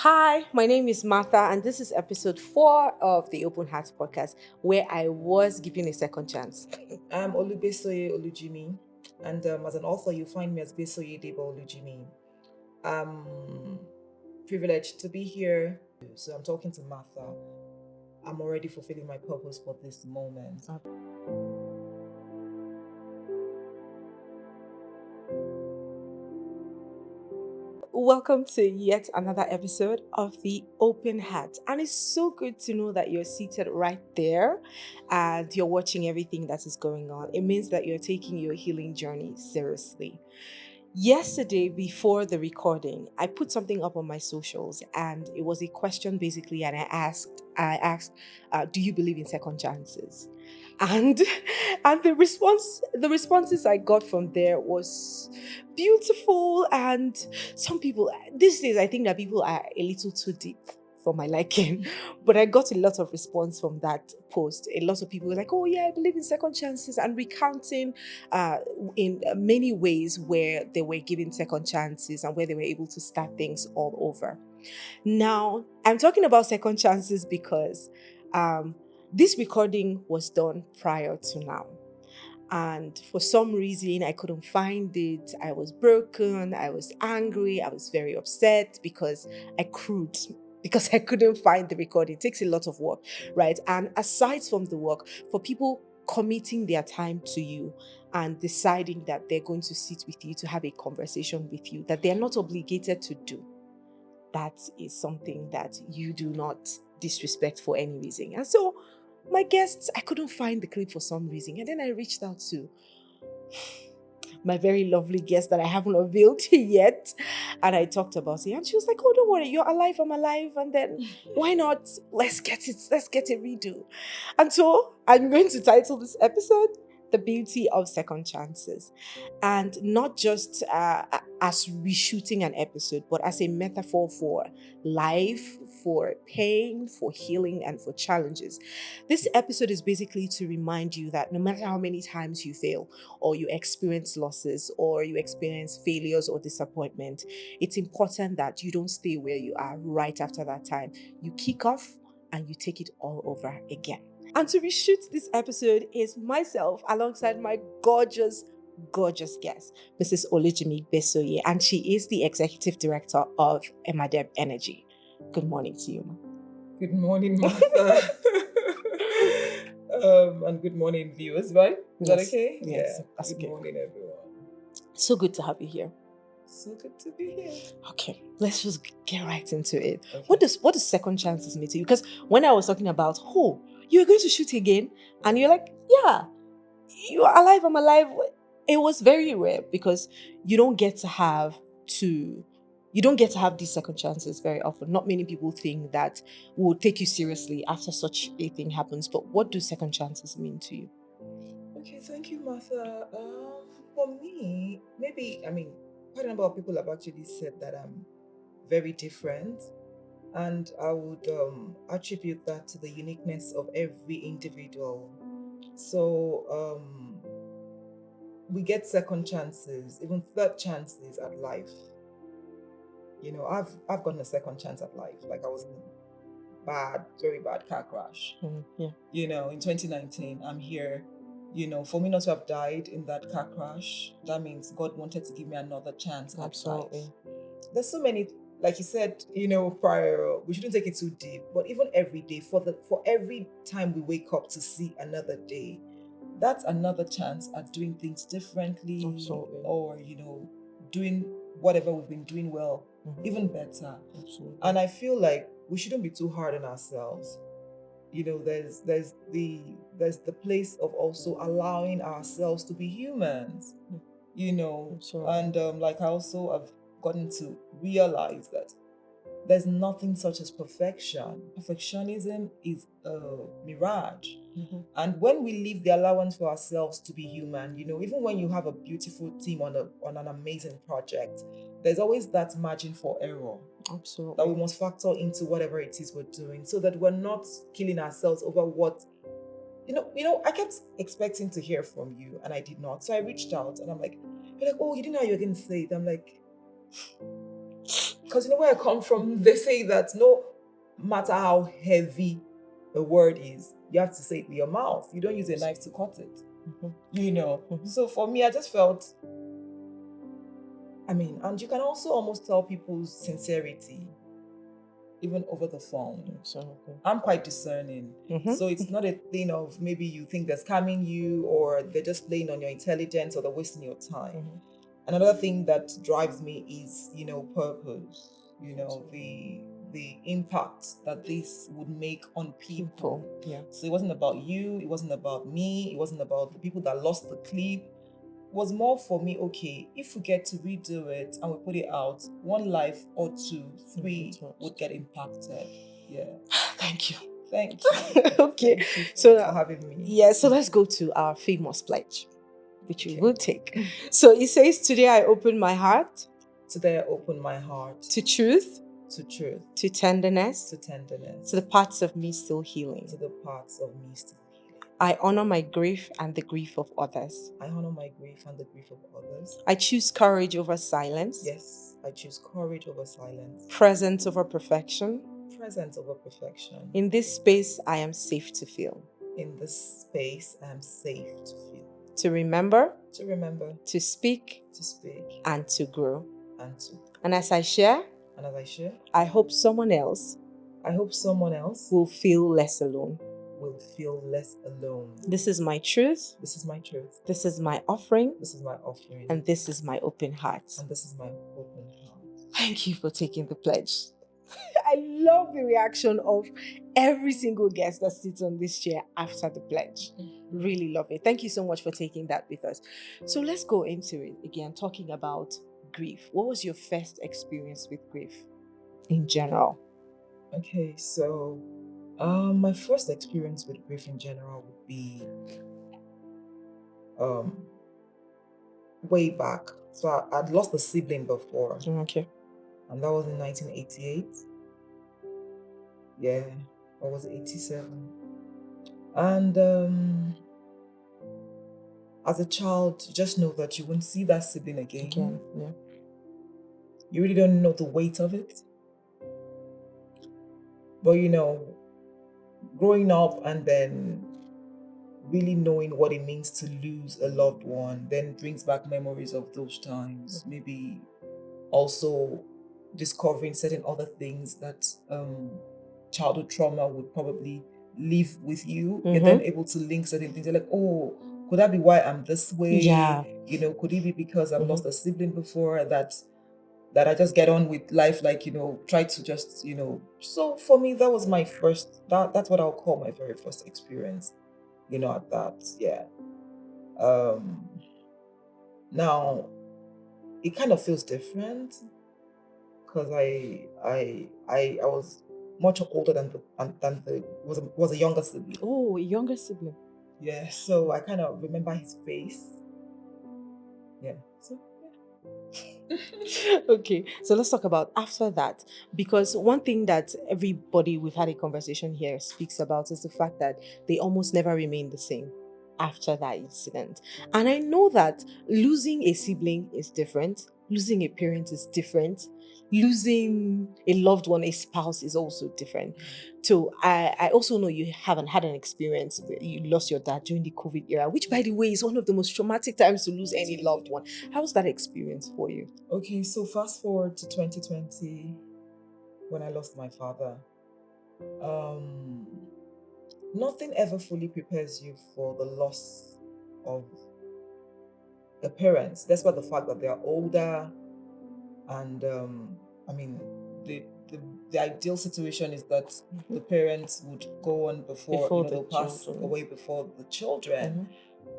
Hi, my name is Martha, and this is episode 4 of the Open Hearts podcast, where I was given a second chance. I'm Olubesoye Olujimi, and as an author, you find me as Besoye Deba Olujimi. I'm privileged to be here. So I'm talking to Martha. I'm already fulfilling my purpose for this moment. Welcome to yet another episode of the Open Heart. And it's so good to know that you're seated right there and you're watching everything that is going on. It means that you're taking your healing journey seriously. Yesterday, before the recording, I put something up on my socials, and it was a question basically. And I asked, do you believe in second chances? And and the responses I got from there was beautiful. And some people these days, I think that people are a little too deep for my liking. But I got a lot of response from that post. A lot of people were like, "Oh yeah, I believe in second chances," and recounting uh, in many ways where they were given second chances and where they were able to start things all over. Now, I'm talking about second chances because um, this recording was done prior to now. And for some reason, I couldn't find it. I was broken. I was angry. I was very upset because I crewed. Because I couldn't find the recording. It takes a lot of work, right? And aside from the work, for people committing their time to you and deciding that they're going to sit with you to have a conversation with you that they're not obligated to do, that is something that you do not disrespect for any reason. And so, my guests, I couldn't find the clip for some reason. And then I reached out to my very lovely guest that I haven't unveiled yet. And I talked about it. And she was like, "Oh, don't worry, you're alive, I'm alive. And then why not? Let's get a redo." And so I'm going to title this episode "The Beauty of Second Chances." And not just as reshooting an episode, but as a metaphor for life, for pain, for healing, and for challenges. This episode is basically to remind you that no matter how many times you fail, or you experience losses, or you experience failures or disappointment, it's important that you don't stay where you are right after that time. You kick off and you take it all over again. And to reshoot this episode is myself alongside my gorgeous guest, Mrs. Olujimi Besoye, and she is the executive director of Emadem Energy. Good morning to you, ma. Good morning, Martha. And good morning, viewers, right? Is that Yes, okay? yes, Yeah. that's Good okay. morning, everyone. So good to have you here. So good to be here. Okay, let's just get right into it. Okay. What does second chances mean to you? Because when I was talking about, oh, you're going to shoot again, and you're like, yeah, you're alive, I'm alive. It was very rare because you don't get to have to you don't get to have these second chances very often. Not many people think that will take you seriously after such a thing happens. But what do second chances mean to you? Okay, thank you, Martha. For me, maybe, quite a number of people have actually said that I'm very different, and I would attribute that to the uniqueness of every individual. So, we get second chances, even third chances at life. I've gotten a second chance at life. Like I was in very bad car crash. Yeah. In 2019, I'm here. For me not to have died in that car crash, that means God wanted to give me another chance at life. Absolutely. There's so many, like you said, prior, we shouldn't take it too deep, but even every day, for every time we wake up to see another day, that's another chance at doing things differently. Absolutely. Or doing whatever we've been doing well, even better. Absolutely. And I feel like we shouldn't be too hard on ourselves. There's the place of also allowing ourselves to be humans. Absolutely. And like I also have gotten to realize that there's nothing such as perfection. Perfectionism is a mirage. And when we leave the allowance for ourselves to be human, even when you have a beautiful team on an amazing project, there's always that margin for error Absolutely. that we must factor into whatever it is we're doing, so that we're not killing ourselves over what I kept expecting to hear from you, and I did not. So I reached out, and I'm like, you're like, "Oh, you didn't know how you're going to say it." I'm like, because you know where I come from, they say that no matter how heavy a word is, you have to say it with your mouth. You don't use a knife to cut it. You know. So for me, I just felt, I mean, and you can also almost tell people's sincerity even over the phone. Absolutely. I'm quite discerning. So it's not a thing of maybe you think they're scamming you or they're just playing on your intelligence or they're wasting your time. Another thing that drives me is, you know, purpose. You know, the impact that this would make on people. Yeah. So it wasn't about you, it wasn't about me, it wasn't about the people that lost the clip. It was more for me, okay, if we get to redo it and we put it out, one life or two, three would get impacted. Yeah. Thank you. Thank you. Okay. Thank you So for having me. Yeah, so let's go to our famous pledge, which we will take. So it says, today I open my heart. Today I open my heart. To truth. To truth. To tenderness. To tenderness. To the parts of me still healing. To the parts of me still healing. I honor my grief and the grief of others. I honor my grief and the grief of others. I choose courage over silence. Yes, I choose courage over silence. Presence over perfection. Presence over perfection. In this space, I am safe to feel. In this space, I am safe to feel. To remember. To remember. To speak. To speak. And to grow. And to. And as I share. And as I share. I hope someone else. I hope someone else. Will feel less alone. Will feel less alone. This is my truth. This is my truth. This is my offering. This is my offering. And this is my open heart. And this is my open heart. Thank you for taking the pledge. I love the reaction of every single guest that sits on this chair after the pledge. Really love it. Thank you so much for taking that with us. So let's go into it again, talking about grief. What was your first experience with grief in general? Okay, so my first experience with grief in general would be way back. So I'd lost a sibling before. Okay. And that was in 1988. Yeah, or was it 87? And as a child, you just know that you won't see that sibling again. Yeah. You really don't know the weight of it. But you know, growing up and then really knowing what it means to lose a loved one then brings back memories of those times. Maybe also discovering certain other things that childhood trauma would probably live with you. You're then able to link certain things. You're like, oh, could that be why I'm this way? Yeah. You know, could it be because I've lost a sibling before that I just get on with life, like, you know, try to just, you know. So for me, that was my first, that's what I'll call my very first experience, you know, at that. Yeah. Now it kind of feels different because I was much older than was a younger sibling. Oh, a younger sibling. Yeah, so I kind of remember his face. Yeah. So Okay, so let's talk about after that, because one thing that everybody we've had a conversation here speaks about is the fact that they almost never remain the same after that incident. And I know that losing a sibling is different, losing a parent is different, losing a loved one, a spouse, is also different. So I also know you haven't had an experience where you lost your dad during the COVID era, which, by the way, is one of the most traumatic times to lose any loved one. How was that experience for you? Okay, so fast forward to 2020 when I lost my father. Nothing ever fully prepares you for the loss of a parent, despite the fact that they are older. And I mean, the ideal situation is that the parents would go on before they'll pass away before the children.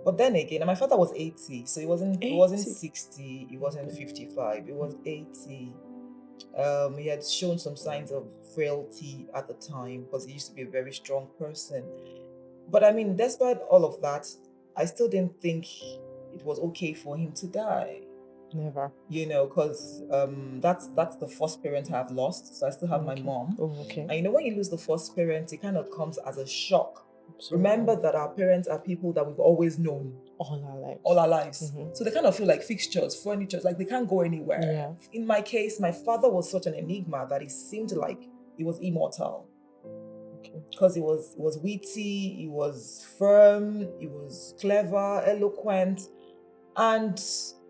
But then again, and my father was 80, so it wasn't 60, it wasn't 55, it was 80. He had shown some signs of frailty at the time because he used to be a very strong person. But I mean, despite all of that, I still didn't think it was okay for him to die. Never. You know, because that's the first parent I've lost. So I still have my mom. Oh, okay. And you know, when you lose the first parent, it kind of comes as a shock. Remember that our parents are people that we've always known all our lives. all our lives. So they kind of feel like fixtures, furniture, like they can't go anywhere. Yeah. In my case, my father was such an enigma that it seemed like he was immortal. Because he was witty, he was firm, he was clever, eloquent, and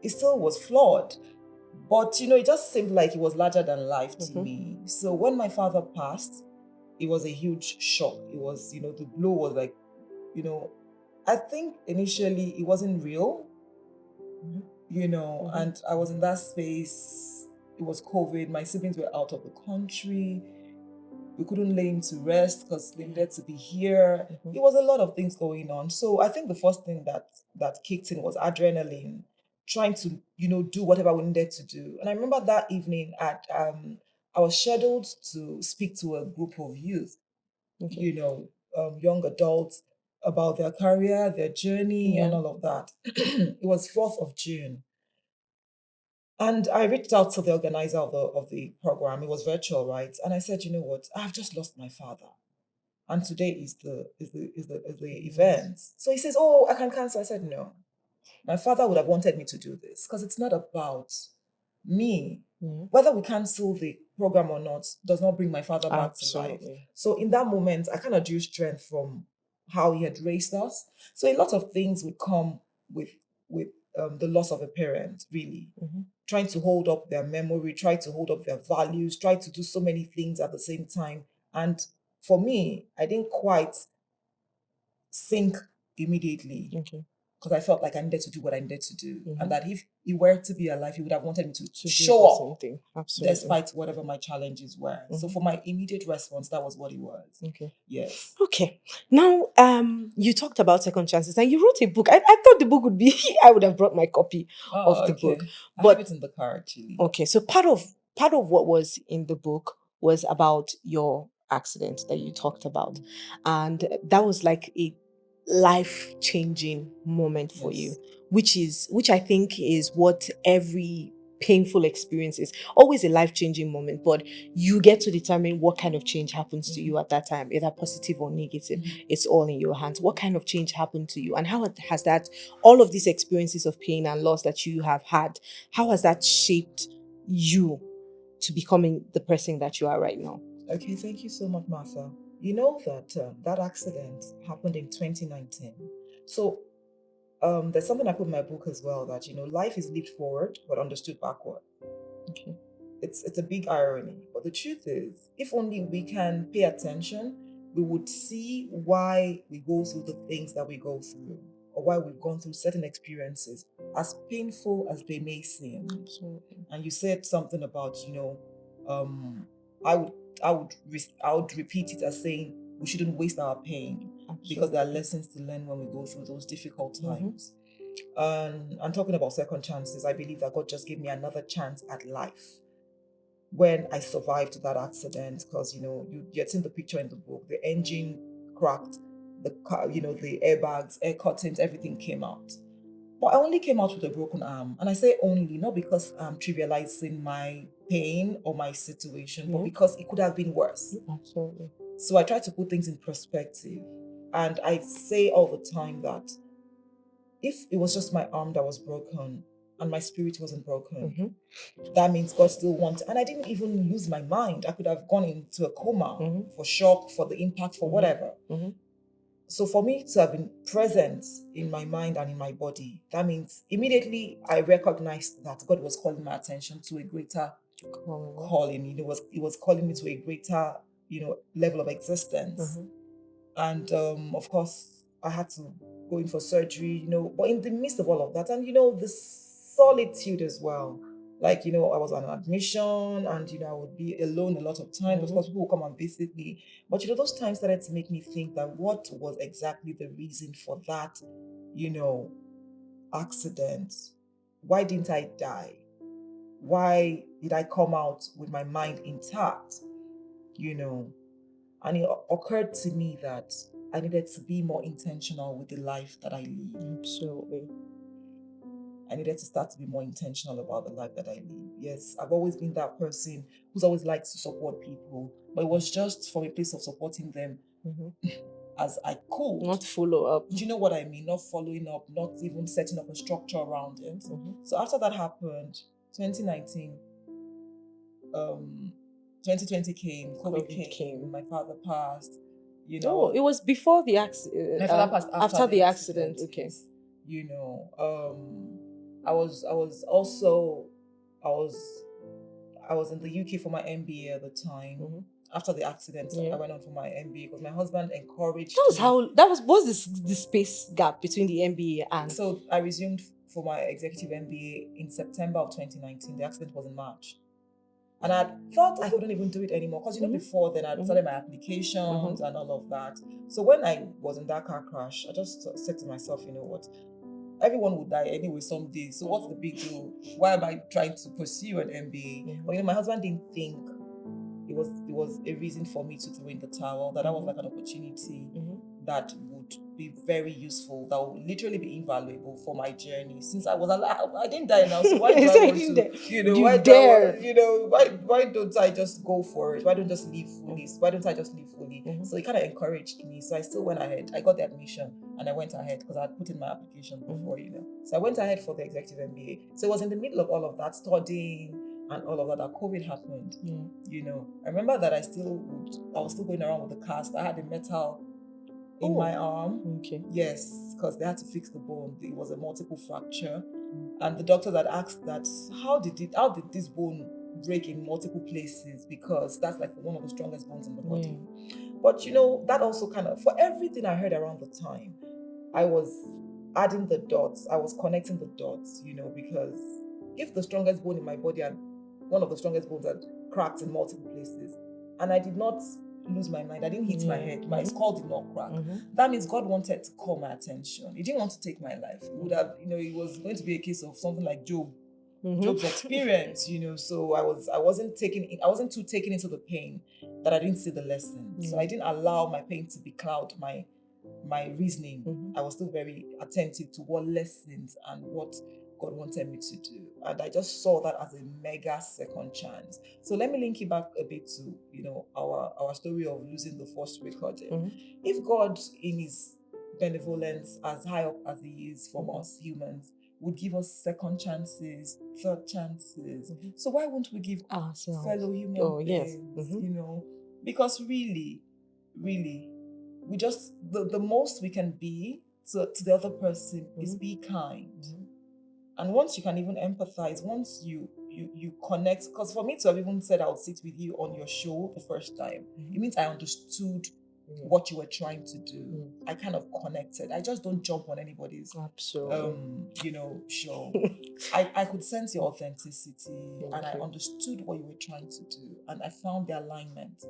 he still was flawed. But it just seemed like he was larger than life to me. So when my father passed, it was a huge shock. It was, the blow was like, I think initially it wasn't real, and I was in that space. It was COVID. My siblings were out of the country. We couldn't lay him to rest because they needed to be here. It was a lot of things going on. So I think the first thing that kicked in was adrenaline, trying to, do whatever we needed to do. And I remember that evening I was scheduled to speak to a group of youth, young adults, about their career, their journey, and all of that. It was 4th of June. And I reached out to the organizer of the program. It was virtual, right? And I said, you know what? I've just lost my father, and today is the event. So he says, oh, I can cancel. I said, no. My father would have wanted me to do this because it's not about me. Whether we cancel the program or not does not bring my father back to life. So in that moment, I kind of drew strength from how he had raised us. So a lot of things would come with the loss of a parent, really. Trying to hold up their memory, try to hold up their values, try to do so many things at the same time. And for me, I didn't quite sink immediately. Because I felt like I needed to do what I needed to do. And that if he were to be alive, he would have wanted me to show up despite whatever my challenges were. So for my immediate response, that was what it was. Yes. Okay. Now, you talked about second chances and you wrote a book. I thought the book would be, I would have brought my copy of the book. I have it in the car, actually. Okay. So part of what was in the book was about your accident that you talked about. And that was like a life-changing moment for you, which I think is what every painful experience is. Always a life-changing moment, but you get to determine what kind of change happens to you at that time, either positive or negative. It's all in your hands. What kind of change happened to you, and how has that, all of these experiences of pain and loss that you have had, how has that shaped you to becoming the person that you are right now? Okay, thank you so much, Martha. You know that that accident happened in 2019. So there's something I put in my book as well, that life is lived forward but understood backward. Okay. It's a big irony, but the truth is, if only we can pay attention, we would see why we go through the things that we go through, or why we've gone through certain experiences, as painful as they may seem. Absolutely. And you said something about, I would repeat it as saying we shouldn't waste our pain. Absolutely. Because there are lessons to learn when we go through those difficult times. And talking about second chances, I believe that God just gave me another chance at life when I survived that accident. Because you'd seen the picture in the book, the engine cracked, the car, the airbags, air curtains, everything came out. But I only came out with a broken arm. And I say only, not because I'm trivializing my pain or my situation, but because it could have been worse. Absolutely. So I try to put things in perspective. And I say all the time that if it was just my arm that was broken and my spirit wasn't broken, that means God still wants. And I didn't even lose my mind. I could have gone into a coma for shock, for the impact, for whatever. So for me to have been present in my mind and in my body, that means immediately I recognized that God was calling my attention to a greater calling. It was calling me to a greater, level of existence. And of course, I had to go in for surgery, but in the midst of all of that, and the solitude as well. Like, I was on admission and, I would be alone a lot of times. Of course, people would come and visit me. But, those times started to make me think that what was exactly the reason for that, accident? Why didn't I die? Why did I come out with my mind intact? And it occurred to me that I needed to be more intentional with the life that I live. Absolutely. I needed to start to be more intentional about the life that I live. Yes, I've always been that person who's always liked to support people, but it was just from a place of supporting them as I could. Not follow up. Do you know what I mean? Not following up, not even setting up a structure around it. So after that happened, 2019, 2020 came, COVID came, my father passed. You know, Oh, it was before the accident. my father passed after the accident. Okay. yes. You know, I was in the UK for my MBA at the time. After the accident, I went on for my MBA because my husband encouraged me. That was the space gap between the MBA and. So I resumed for my executive MBA in September of 2019. The accident was in March. And I thought I couldn't even do it anymore because, before then I'd started my applications and all of that. So when I was in that car crash, I just said to myself, you know what? Everyone will die anyway someday. So what's the big deal? Why am I trying to pursue an MBA? But, my husband didn't think it was a reason for me to throw in the towel, that was like an opportunity that would be very useful, that would literally be invaluable for my journey. Since I was alive, I didn't die now, so why do I want to, why don't I just go for it? Why don't I just live fully? So he kind of encouraged me. So I still went ahead. I got the admission and I went ahead because I had put in my application before, So I went ahead for the executive MBA. So it was in the middle of all of that, studying and all of that COVID happened. I remember that I was still going around with the cast. I had a metal in my arm. Okay. Yes, because they had to fix the bone. It was a multiple fracture. And the doctors had asked that, how did this bone break in multiple places? Because that's like one of the strongest bones in the body. But that also kind of, for everything I heard around the time, I was adding the dots. I was connecting the dots, because if the strongest bone in my body and one of the strongest bones had cracked in multiple places, and I did not lose my mind, I didn't hit my head, my skull did not crack. That means God wanted to call my attention. He didn't want to take my life. It would have, it was going to be a case of something like Job's experience, so I wasn't too taken into the pain that I didn't see the lesson. So I didn't allow my pain to becloud my reasoning. I was still very attentive to what lessons and what God wanted me to do. And I just saw that as a mega second chance. So let me link it back a bit to, our story of losing the first recording. If God, in his benevolence, as high up as he is from us humans, would give us second chances, third chances, so why won't we give fellow human beings, because really, we just, the most we can be to the other person is be kind. And once you can even empathize, once you connect, because for me to have even said I'll sit with you on your show the first time, it means I understood what you were trying to do. I kind of connected. I just don't jump on anybody's show. I could sense your authenticity and I understood what you were trying to do, and I found the alignment.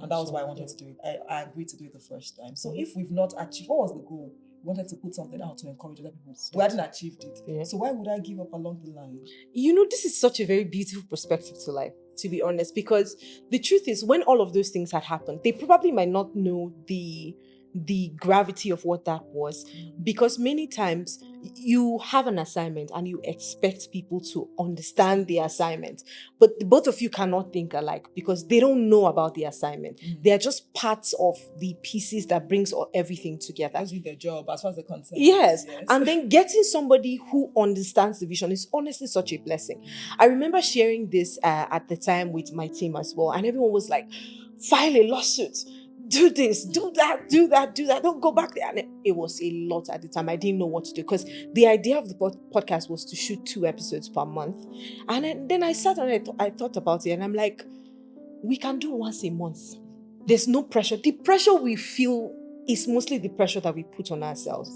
And that was why I wanted to do it. I agreed to do it the first time. So if we've not achieved, what was the goal? We wanted to put something out to encourage other people. We hadn't achieved it. So why would I give up along the line? This is such a very beautiful perspective to life, to be honest, because the truth is, when all of those things had happened, they probably might not know the gravity of what that was, because many times you have an assignment and you expect people to understand the assignment, but both of you cannot think alike because they don't know about the assignment. They are just parts of the pieces that brings everything together. That's their job as far as they're concerned. Yes. And then getting somebody who understands the vision is honestly such a blessing. I remember sharing this at the time with my team as well, and everyone was like, file a lawsuit, do this, do that, don't go back there. And it was a lot at the time. I didn't know what to do because the idea of the podcast was to shoot 2 episodes per month. And then I sat and I thought about it, and I'm like, we can do once a month. There's no pressure. The pressure we feel is mostly the pressure that we put on ourselves.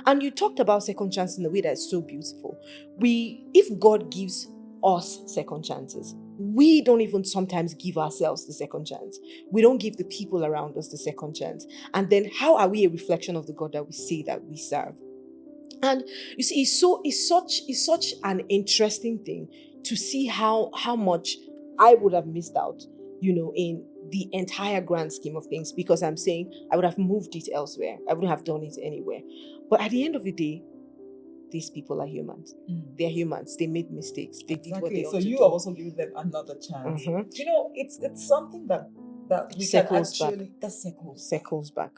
And you talked about second chance in a way that's so beautiful. If God gives us second chances, we don't even sometimes give ourselves the second chance. We don't give the people around us the second chance. And then how are we a reflection of the God that we say that we serve? And you see, it's such an interesting thing to see how much I would have missed out, in the entire grand scheme of things, because I'm saying I would have moved it elsewhere. I wouldn't have done it anywhere. But at the end of the day, these people are humans. They're humans. They made mistakes. They did what they ought to do. So you are also giving them another chance. It's something that we can actually, that circles back.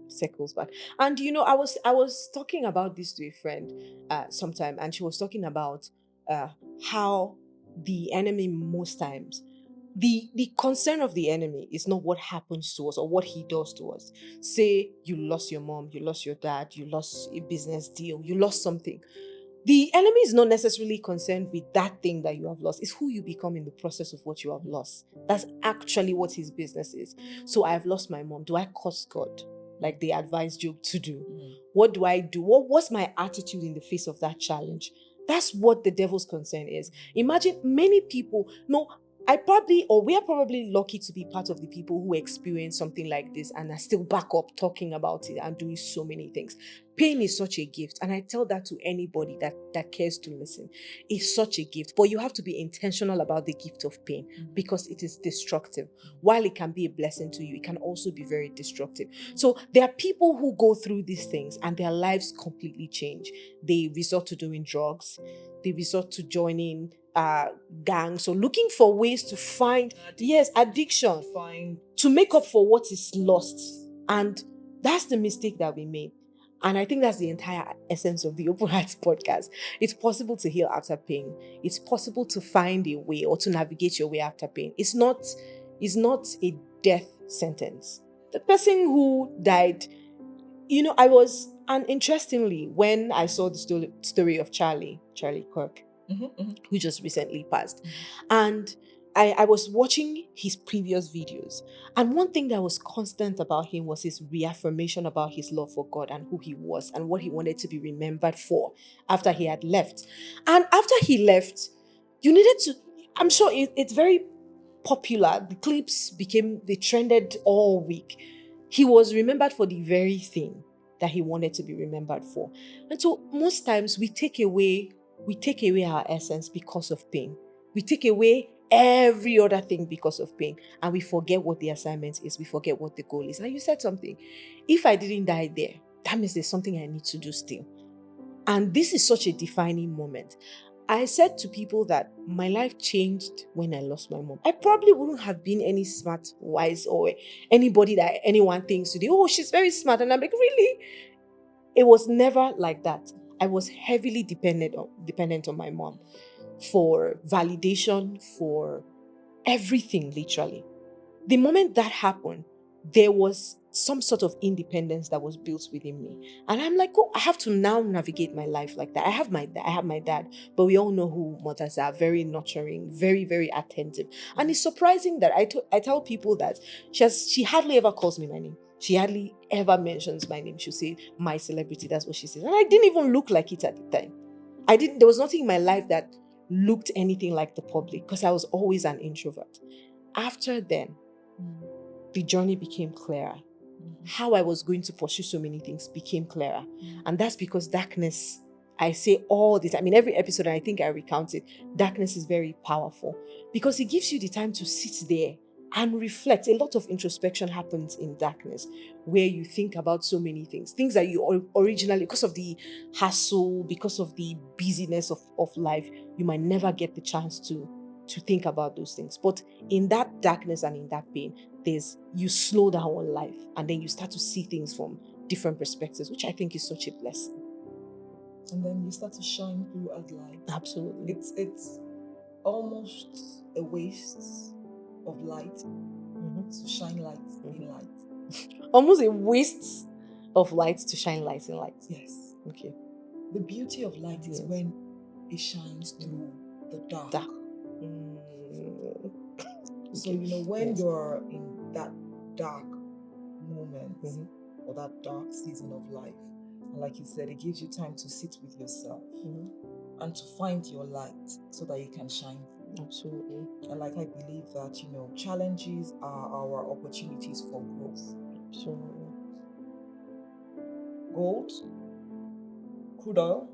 circles back. And I was talking about this to a friend sometime, and she was talking about how the enemy most times, the concern of the enemy is not what happens to us or what he does to us. Say you lost your mom, you lost your dad, you lost a business deal, you lost something. The enemy is not necessarily concerned with that thing that you have lost. It's who you become in the process of what you have lost. That's actually what his business is. So I have lost my mom. Do I curse God like they advised Job to do? What do I do? What's my attitude in the face of that challenge? That's what the devil's concern is. Imagine many people. No, we are probably lucky to be part of the people who experience something like this and are still back up talking about it and doing so many things. Pain is such a gift, and I tell that to anybody that cares to listen. It's such a gift, but you have to be intentional about the gift of pain because it is destructive. While it can be a blessing to you, it can also be very destructive. So there are people who go through these things and their lives completely change. They resort to doing drugs, they resort to joining gangs, or looking for ways to find addiction to make up for what is lost. And that's the mistake that we made. And I think that's the entire essence of the Open Hearts podcast. It's possible to heal after pain. It's possible to find a way or to navigate your way after pain. It's not a death sentence. The person who died, and interestingly, when I saw the story of Charlie Kirk, who just recently passed, and I was watching his previous videos, and one thing that was constant about him was his reaffirmation about his love for God and who he was and what he wanted to be remembered for after he had left. And after he left, you needed to, I'm sure it's very popular. The clips they trended all week. He was remembered for the very thing that he wanted to be remembered for. And so most times we take away our essence because of pain. We take away every other thing because of pain, and we forget what the assignment is. We forget what the goal is. And you said something. If I didn't die there, that means there's something I need to do still. And this is such a defining moment. I said to people that my life changed when I lost my mom. I probably wouldn't have been any smart, wise, or anybody that anyone thinks today, oh, she's very smart. And I'm like, really? It was never like that. I was heavily dependent on my mom for validation, for everything, literally. The moment that happened, there was some sort of independence that was built within me. And I'm like, oh, I have to now navigate my life like that. I have my dad, but we all know who mothers are, very nurturing, very, very attentive. And it's surprising that I tell people that she hardly ever calls me my name. She hardly ever mentions my name. She'll say, my celebrity, that's what she says. And I didn't even look like it at the time. There was nothing in my life that looked anything like the public because I was always an introvert. After then, the journey became clearer. How I was going to pursue so many things became clearer. And that's because darkness, I say all this, every episode, and I think I recount it, darkness is very powerful because it gives you the time to sit there and reflect. A lot of introspection happens in darkness where you think about so many things that you originally, because of the hassle, because of the busyness of life, you might never get the chance to think about those things. But in that darkness and in that pain, you slow down on life, and then you start to see things from different perspectives, which I think is such a blessing. And then you start to shine through as light. Absolutely. It's almost a waste of light to shine light in light. Almost a waste of light to shine light in light. Yes. Okay. The beauty of light is when it shines through the dark. So, when you're in that dark moment or that dark season of life, and like you said, it gives you time to sit with yourself and to find your light so that you can shine through. Absolutely. And like I believe that, challenges are our opportunities for growth. Absolutely. Gold, crude oil,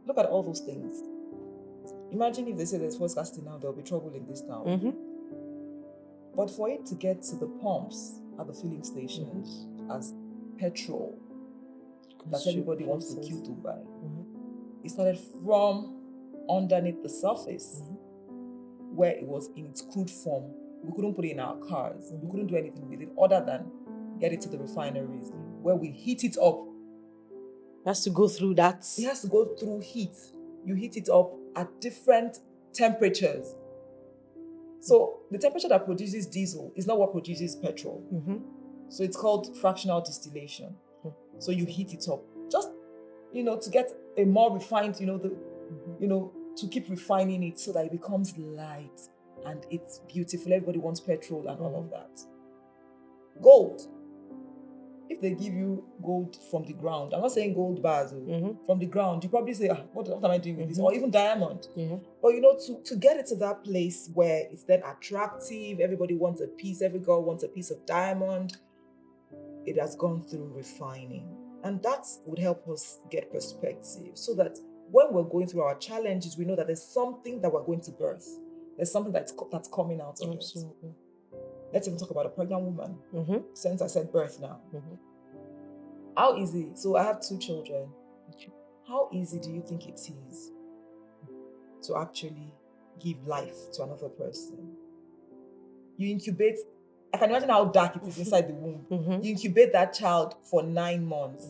look at all those things. Imagine if they say there's fuel scarcity now, there'll be trouble in this town. But for it to get to the pumps at the filling stations as petrol that everybody wants to queue to buy, it started from underneath the surface where it was in its crude form. We couldn't put it in our cars. We couldn't do anything with it other than get it to the refineries, where we heat it up. Has to go through that. It has to go through heat. You heat it up at different temperatures. So the temperature that produces diesel is not what produces petrol. So it's called fractional distillation. So you heat it up, just to get a more refined, to keep refining it so that it becomes light and it's beautiful. Everybody wants petrol and all of that. Gold. If they give you gold from the ground, I'm not saying gold bars, from the ground, you probably say, what am I doing with this? Or even diamond. But to get it to that place where it's then attractive, everybody wants a piece, every girl wants a piece of diamond, it has gone through refining. And that would help us get perspective so that when we're going through our challenges, we know that there's something that we're going to birth. There's something that's coming out of it. Let's even talk about a pregnant woman. Since I said birth now. How easy? So I have 2 children. How easy do you think it is to actually give life to another person? You incubate. I can imagine how dark it is inside the womb. You incubate that child for 9 months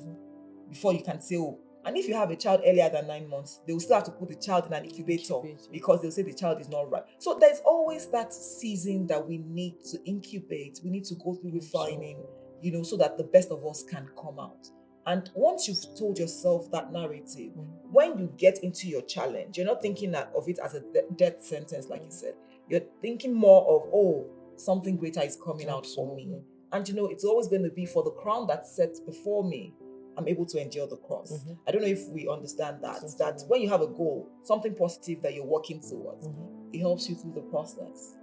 before you can say, oh. And if you have a child earlier than 9 months, they will still have to put the child in an incubator because they'll say the child is not right. So there's always that season that we need to incubate. We need to go through refining, so that the best of us can come out. And once you've told yourself that narrative, when you get into your challenge, you're not thinking of it as a death sentence, like you said. You're thinking more of, oh, something greater is coming out for me. And it's always going to be for the crown that's set before me. I'm able to endure the cross. I don't know if we understand that when you have a goal, something positive that you're working towards, it helps you through the process.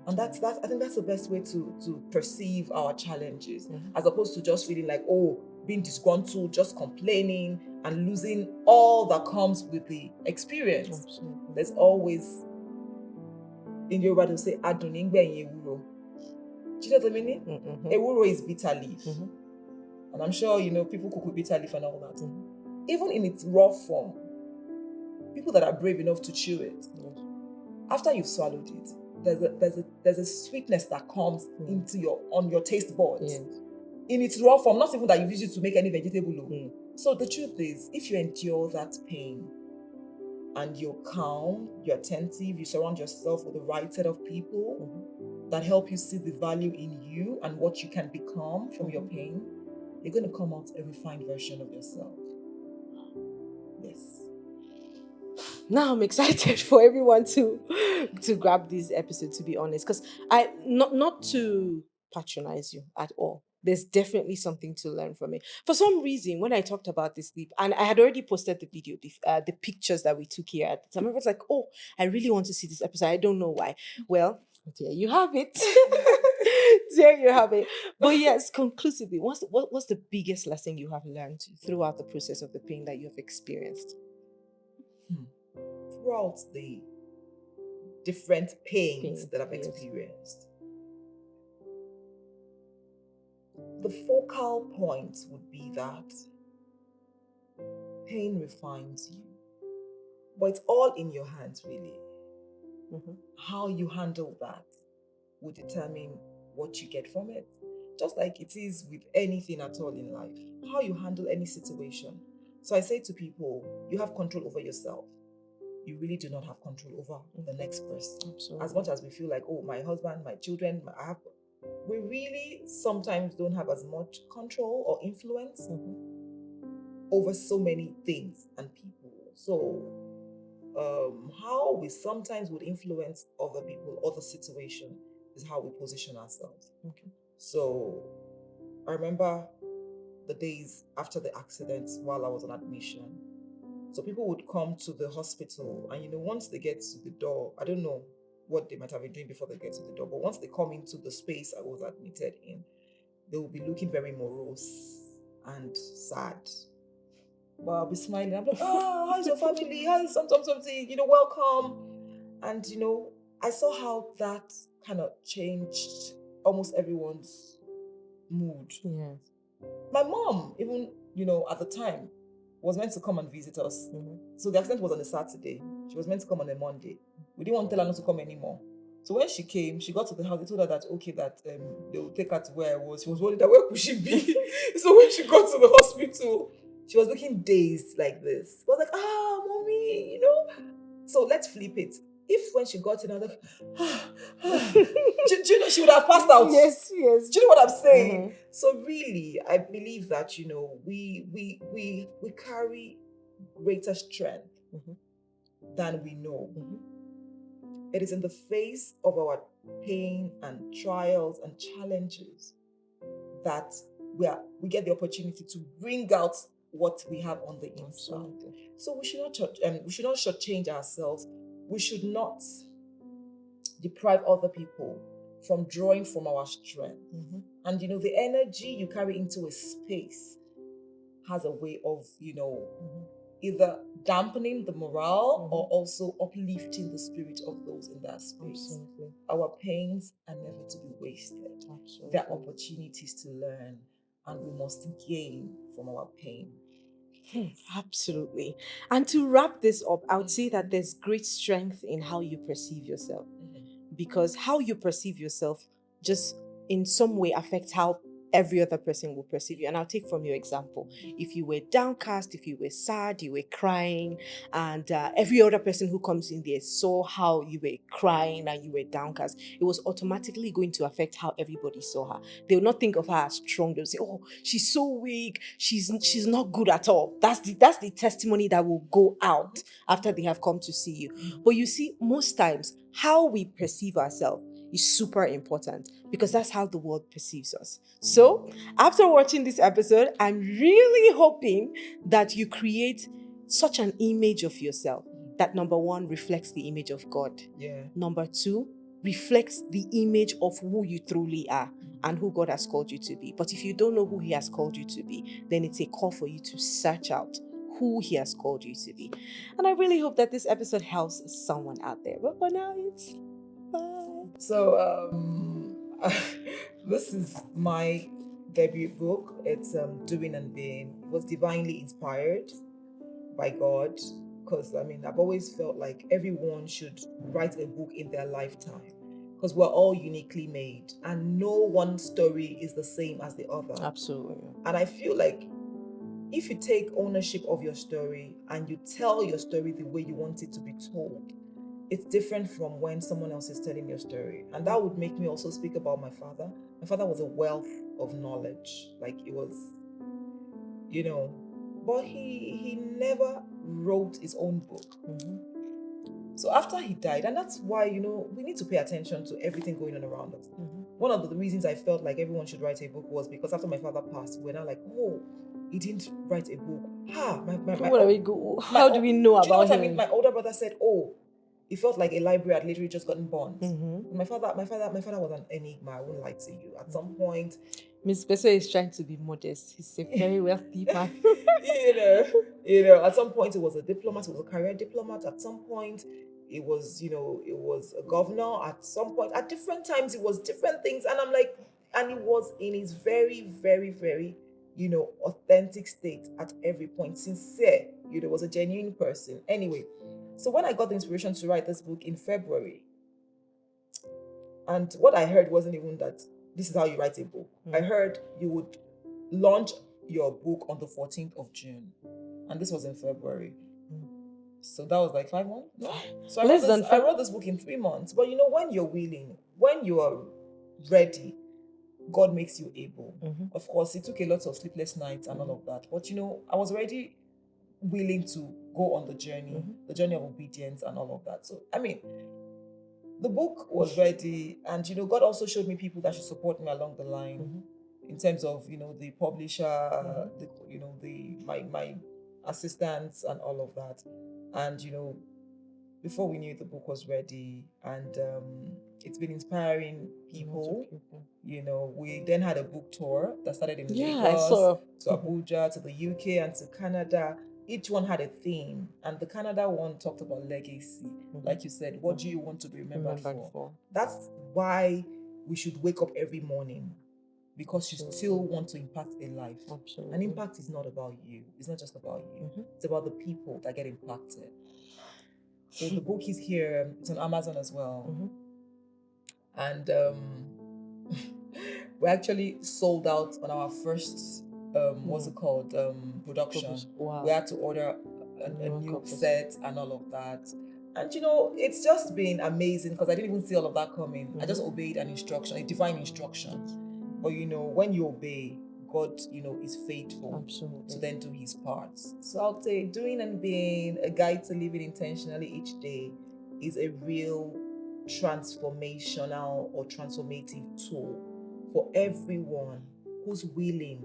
And I think that's the best way to perceive our challenges, as opposed to just feeling like, oh, being disgruntled, just complaining and losing all that comes with the experience. There's always, in Yoruba they'll say, "Adun ngbeyin ewuro." Do you know the meaning? Ewuro is bitter leaf. And I'm sure, people cook with bitter leaf and all that. Even in its raw form, people that are brave enough to chew it, after you've swallowed it, there's a sweetness that comes on your taste buds. In its raw form, not even that you've used it to make any vegetable. So the truth is, if you endure that pain and you're calm, you're attentive, you surround yourself with the right set of people that help you see the value in you and what you can become from your pain, you're going to come out a refined version of yourself. Yes. Now I'm excited for everyone to grab this episode, to be honest, because I not to patronize you at all. There's definitely something to learn from it. For some reason, when I talked about this sleep, and I had already posted the video, the pictures that we took here at the time, I was like, oh, I really want to see this episode. I don't know why. Well, there you have it. There you have it. But yes, conclusively, what's the biggest lesson you have learned throughout the process of the pain that you have experienced? Throughout the different pains that I've experienced, the focal point would be that pain refines you. But it's all in your hands, really. How you handle that will determine what you get from it. Just like it is with anything at all in life. How you handle any situation. So I say to people, you have control over yourself. You really do not have control over the next person. Absolutely. As much as we feel like, oh, my husband, my children, we really sometimes don't have as much control or influence over so many things and people. So how we sometimes would influence other people, other situations, is how we position ourselves. So I remember the days after the accident while I was on admission. So people would come to the hospital and, once they get to the door, I don't know what they might have been doing before they get to the door, but once they come into the space I was admitted in, they will be looking very morose and sad. But I'll be smiling. I'm like, oh, how's your family? How's something, welcome. And, I saw how that kind of changed almost everyone's mood. Yes. My mom, even, at the time, was meant to come and visit us. So the accident was on a Saturday. She was meant to come on a Monday. We didn't want to tell her not to come anymore. So when she came, she got to the house. They told her that okay, that they would take her to where I was. She was worried that where could she be? So when she got to the hospital, she was looking dazed like this. I was like, mommy, So let's flip it. If when she got in, I was like, do you know she would have passed out? Yes. Do you know what I'm saying? So really, I believe that we carry greater strength than we know. It is in the face of our pain and trials and challenges that we get the opportunity to bring out what we have on the inside. Absolutely. So we should not shortchange ourselves. We should not deprive other people from drawing from our strength. And the energy you carry into a space has a way of either dampening the morale or also uplifting the spirit of those in that space. Absolutely. Our pains are never to be wasted. Absolutely. There are opportunities to learn, and we must gain from our pain. Absolutely. And to wrap this up, I would say that there's great strength in how you perceive yourself, because how you perceive yourself just in some way affects how every other person will perceive you. And I'll take from your example. If you were downcast, if you were sad, you were crying, and every other person who comes in there saw how you were crying and you were downcast, it was automatically going to affect how everybody saw her. They will not think of her as strong. They'll say, oh, she's so weak. She's not good at all. That's the testimony that will go out after they have come to see you. But you see, most times, how we perceive ourselves is super important, because that's how the world perceives us. So, after watching this episode, I'm really hoping that you create such an image of yourself that, number one, reflects the image of God. Yeah. Number two, reflects the image of who you truly are and who God has called you to be. But if you don't know who He has called you to be, then it's a call for you to search out who He has called you to be. And I really hope that this episode helps someone out there. But for now, it's bye. So this is my debut book. It's Doing and Being. It was divinely inspired by God, because I've always felt like everyone should write a book in their lifetime, because we're all uniquely made and no one story is the same as the other. Absolutely. And I feel like if you take ownership of your story and you tell your story the way you want it to be told, it's different from when someone else is telling your story. And that would make me also speak about my father. My father was a wealth of knowledge. Like, it was, but he never wrote his own book. So after he died, and that's why, we need to pay attention to everything going on around us. One of the reasons I felt like everyone should write a book was because after my father passed, we're now like, oh, he didn't write a book. How do we know about him? My older brother said, oh, it felt like a library had literally just gotten burned. My father was an enigma. I won't lie to you. At some point, Miss Beso is trying to be modest. He's a very wealthy man. At some point it was a diplomat, it was a career diplomat. At some point, it was, it was a governor. At some point, at different times, it was different things. And I'm like, and it was in his very, very, very, authentic state at every point. Sincere, was a genuine person. Anyway, so when I got the inspiration to write this book in February, and what I heard wasn't even that this is how you write a book. I heard you would launch your book on the 14th of June. And this was in February. So that was like 5 months? No. So I wrote this book in 3 months. But when you're willing, when you are ready, God makes you able. Of course, it took a lot of sleepless nights and all of that. But I was already willing to go on the journey of obedience and all of that. So the book was ready, and God also showed me people that should support me along the line, in terms of the publisher, my assistants and all of that. And before we knew it, the book was ready, and it's been inspiring people. We then had a book tour that started in Lagos, to Abuja, to the UK, and to Canada. Each one had a theme, and the Canada one talked about legacy. Like you said, what do you want to be remembered for? That's why we should wake up every morning, because you still want to impact a life. Absolutely. And impact is not about you. It's not just about you. It's about the people that get impacted. So the book is here. It's on Amazon as well. And we actually sold out on our first what's it called, production. Wow. We had to order a New new copies. set and all of that. And it's just been amazing because I didn't even see all of that coming. I just obeyed an instruction, a divine instruction. But when you obey, God, is faithful Absolutely. to then do his parts. So I'll say doing and being a guide to living intentionally each day is a real transformational or transformative tool for everyone who's willing,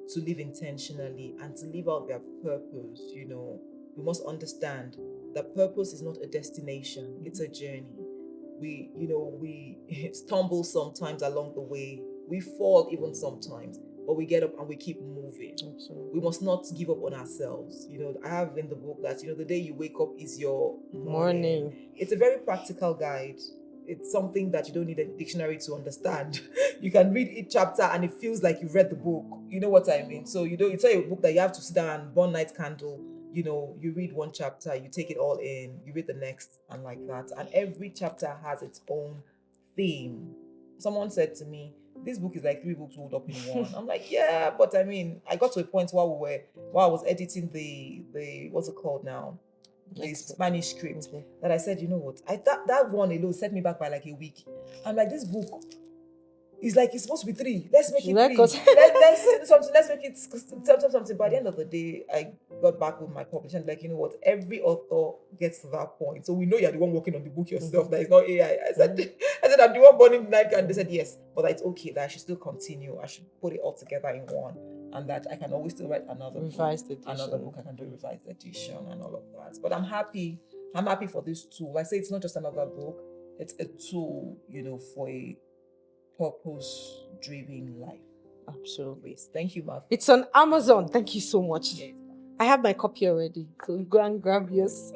to live intentionally and to live out their purpose. We must understand that purpose is not a destination, it's a journey. We stumble sometimes along the way, we fall even sometimes, but we get up and we keep moving. Absolutely. We must not give up on ourselves. I have in the book that the day you wake up is your morning. It's a very practical guide. It's something that you don't need a dictionary to understand. You can read each chapter and it feels like you've read the book. You know what I mean? So it's not a book that you have to sit down and burn night candle. You read one chapter, you take it all in, you read the next, and like that. And every chapter has its own theme. Someone said to me, this book is like 3 books rolled up in one. I'm like, yeah, but I got to a point while I was editing the what's it called now? The Spanish script, that I said, you know what? That one alone set me back by like a week. I'm like, this book is like, it's supposed to be 3. Let's make it 3. Let's make it something. By the end of the day, I got back with my publisher and like, you know what? Every author gets to that point. So we know you're the one working on the book yourself. That is not AI. I said, I'm the one burning the night, and they said yes, but it's okay that I should still continue. I should put it all together in one, and that I can always still write another revised edition. Another book. I can do a revised edition and all of that. But I'm happy. I'm happy for this tool. I say it's not just another book. It's a tool, for a purpose-driven life. Absolutely. Thank you, Martha. It's on Amazon. Thank you so much. Yes. I have my copy already, so go and grab yours.